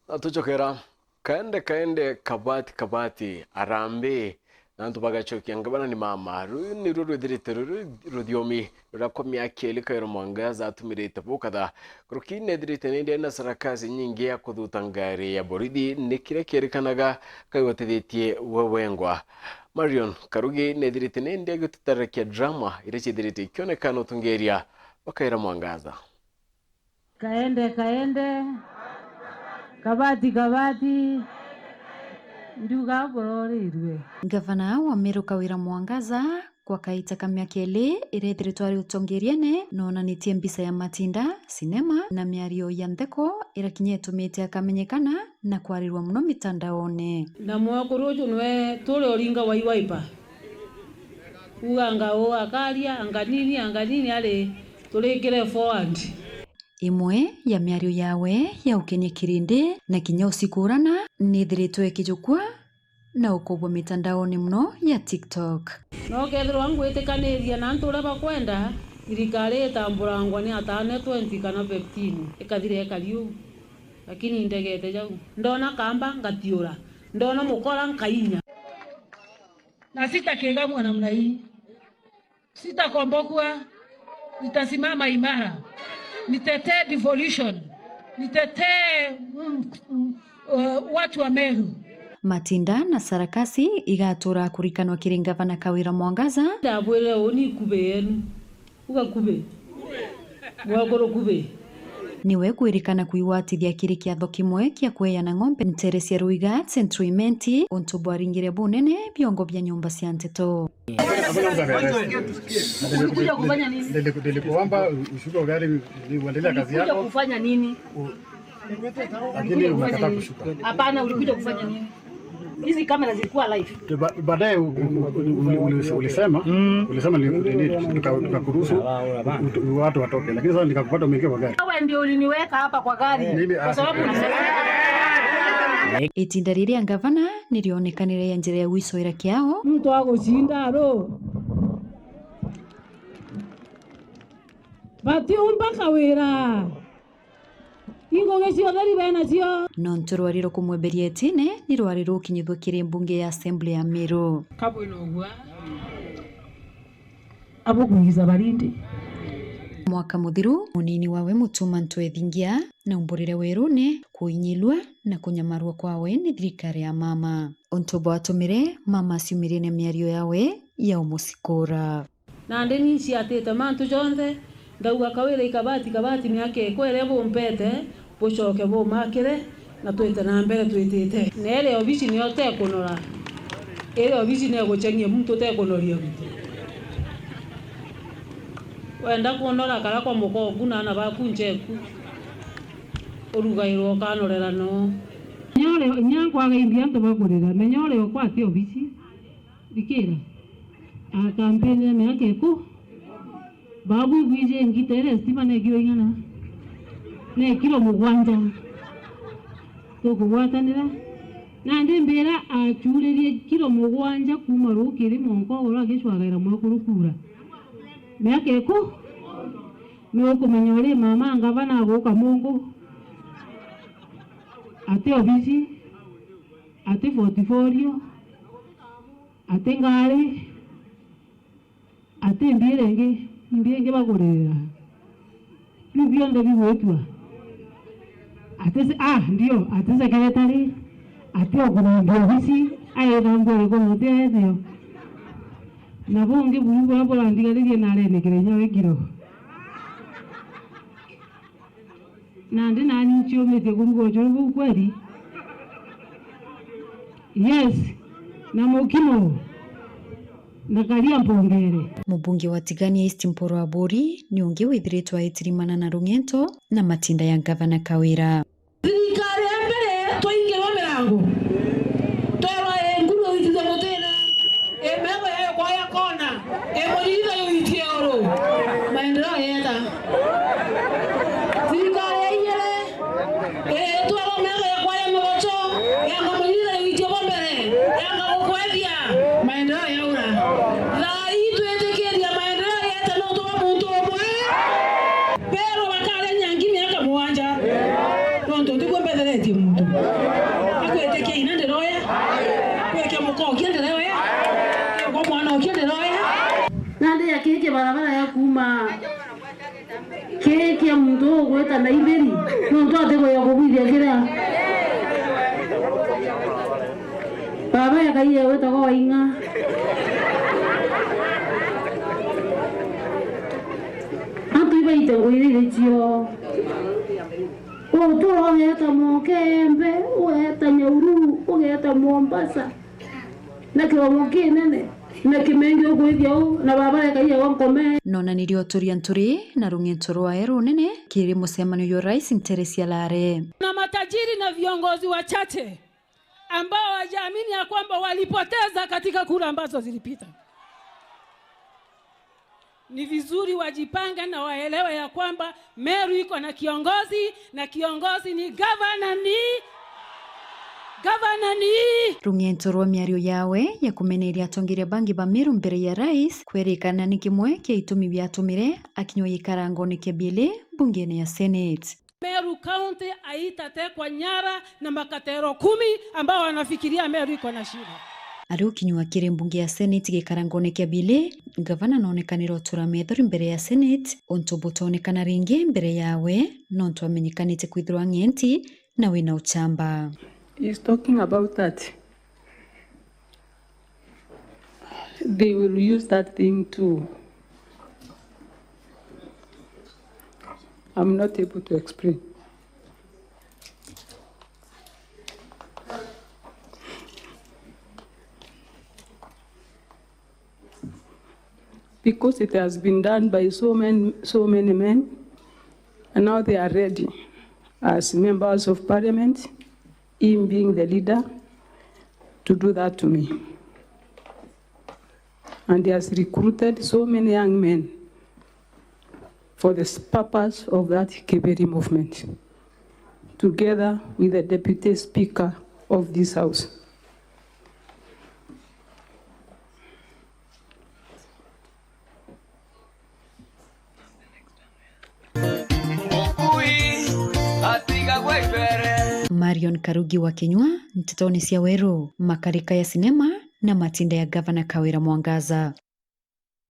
Atuchokera kaende kabati arambe nantu bagachokia ngabana ni mama ni ruru dirite rudiomi rakomya kele kairo mwangaza atumirite bukada krukine dirite nende na sarakazi nyingi ya kudutangari ya boridi nikire kerekanaga kayotedetie wewengwa Marion Karugi nedirite nende gututarakia drama ireche dirite kionekano tungeria bakaira mwangaza kaende kabati nduga bororirwe. Gavana wa Meru Kawira Mwangaza kwa kaita kamya kele irethiritwari utongeriene nonanitie mbisa ya matinda sinema na miario ya ntheko irakinye tumite akamenyekana na kwarirwa muno mitandaone na mwakuruju nwe tule oringa waiwaipa uanga o akaria anganini ale tulikire forward. Imwe ya miario yawe ya ukenye kirindi na kinya usikurana nithiritwe kijukwa na ukubwa mitandaoni mno ya TikTok. No kethiro wangu itikaniria na ntura bakwenda thirikari itamburangwa ni atane 20 kana 15 ikathire ekariu lakini ndegete jau ndona kamba ngatiura ndona mukora nkainya na sitakegamwa namna hii, sitakombokwa, nitasimama imara, nitetee devolution, nitetee watu wa Meru. Matinda na sarakasi igatura kurikanwa kiri Gavana Kawira Mwangaza ndabwire oni kubenu ugakube mwagoro kube niwe kwirikana kuiwatithia kiri kiatho kimwe kia kweana ng'ombe Nteresia Ruiga Centrimenti untu bwaringire bunene biongo bya nyumba cia nteto. Ulikuja kufanya nini? Nilikuomba ushuke gari uendelee kazi yako. Ulikuja kufanya nini? Lakini unakataa kushuka. Hapana, ulikuja kufanya nini? Hizi kamera zilikuwa live. Baadaye ulisema tukakuruhusu watu watoke, lakini sasa nikakupata umeingia kwa gari. Wewe ndio uliniweka hapa kwa gari kwa sababu ulisema itinda riria Gavana nirionekanire ya njira ya wicoira kiao mtu agushinda ro bati umba Kawira ingo gesio thari bena cio no nturwariro kumweberia etine ni rwariro kinyithwo kiri mbunge ya Assembly ya Meru kabwino gwa abo kuigiza barindi mwaka muthiru munini wawe Mutuma Ntwethingia na umburire werune kuinyilwa na kunyamarwa kwawe ni thirikari ya mama untu bwatumire mama ciumirine miario yawe ya umusikura na ndeni ciatete mantu jonthe ndauga Kawira ikabati miake kwere bompete bocoke bo makire na twete na mbere twitite nere obisi ni ote kunora ere obisi ne guchenye mtu te kunoria gutu wenda kuonora kala kwa mukongu na na bakunjeku orugairo kanorera no nyore nyangwa gaimbia ndo bagurira menyore okwati obisi bikira akampene miake ku babu gwije ngitere stima ne gyo ingana ne kilo mugwanja to kugwatanira na ndembera achurerie kilo mugwanja kuma rukiri monko ora gishwagaira mwakurukura miake ko nuko menyore mama Gavana agoka Mungu ate obisi ate 44 ate ngare ate mbirenge bagorera bibionde bigotwa ate ndio ate secretary ate ogona obisi ayera ngore ko ndio na bonge bungu hapo andigalie na rene kirenya wekiro na ndi nani chiomete kungo jobu kweli yes na mokimo na karia mpongere mubunge wa Tigania East Mporo Abori ni ungi withiritwa itirimana na rung'ento na matinda ya Gavana Kawira thirikari mbere twaingirwa mirango toro enguru itize mutena emego yayo kwa ya kona emoriza yo itioro maendeleo yenda thirikari yele toro mego ya kwa ya mocho ya ngomoriza yo itio mbere ya ngokwedia maendeleo yaura la itwetekeria maendeleo yeta no to muntu omwe pero bakale nyangi miaka mwanja tonto Ndio mbeleretie mtu. Akweteke inande roya. Kweke mko kiende roya. Kwa mwana kiende roya. Nande ya keke barabara ya kuma. Keke ya mtu gweta na iberi. Nonto atego ya kubidia kira. Baba ya kai ya weta kwa inga. Antu iba itengo ile jio. Oto ongeta Mokembe, ongeta Nyahururu, ongeta Mombasa. Nakyo mokinene. Nakimengi ogwithio na baba ya kai ya wankome. Nona nirio turia nturi na rung'ento rwa runene kiri mucemanio yo Rais Teresia Lare. Na matajiri na viongozi wachache ambao wajaamini ya kwamba walipoteza katika kura ambazo zilipita. Ni vizuri wajipange na waelewe ya kwamba Meru iko na kiongozi ni governor ni rung'ento rwa miario yawe ya kumeneria atongoria bangi ba Meru mbere ya rais kwerikana ni kimwe kia itumi byatumire akinywa ikarangoni kia bile bungeni ya Senate. Meru County haitatekwa nyara na makatero 10 ambao wanafikiria Meru iko na shida. Ari ukinywa kiri mbunge ya Senate gikarangoni kia bile gavana nonekanira otura methori mbere ya Senate onto botonekana ringi mbere yawe nonto amenyekanite kwithirwa ng'enti na wina uchamba. He's talking about that. They will use that thing too. I'm not able to explain. Because it has been done by so many men, and now they are ready as members of parliament, him being the leader, to do that to me. And he has recruited so many young men for the purpose of that Kiberi movement, together with the Deputy Speaker of this House. Marion Karugi wa Kinyua, Ntetoni cia Weru, makarika ya sinema na matinda ya Gavana Kawira Mwangaza.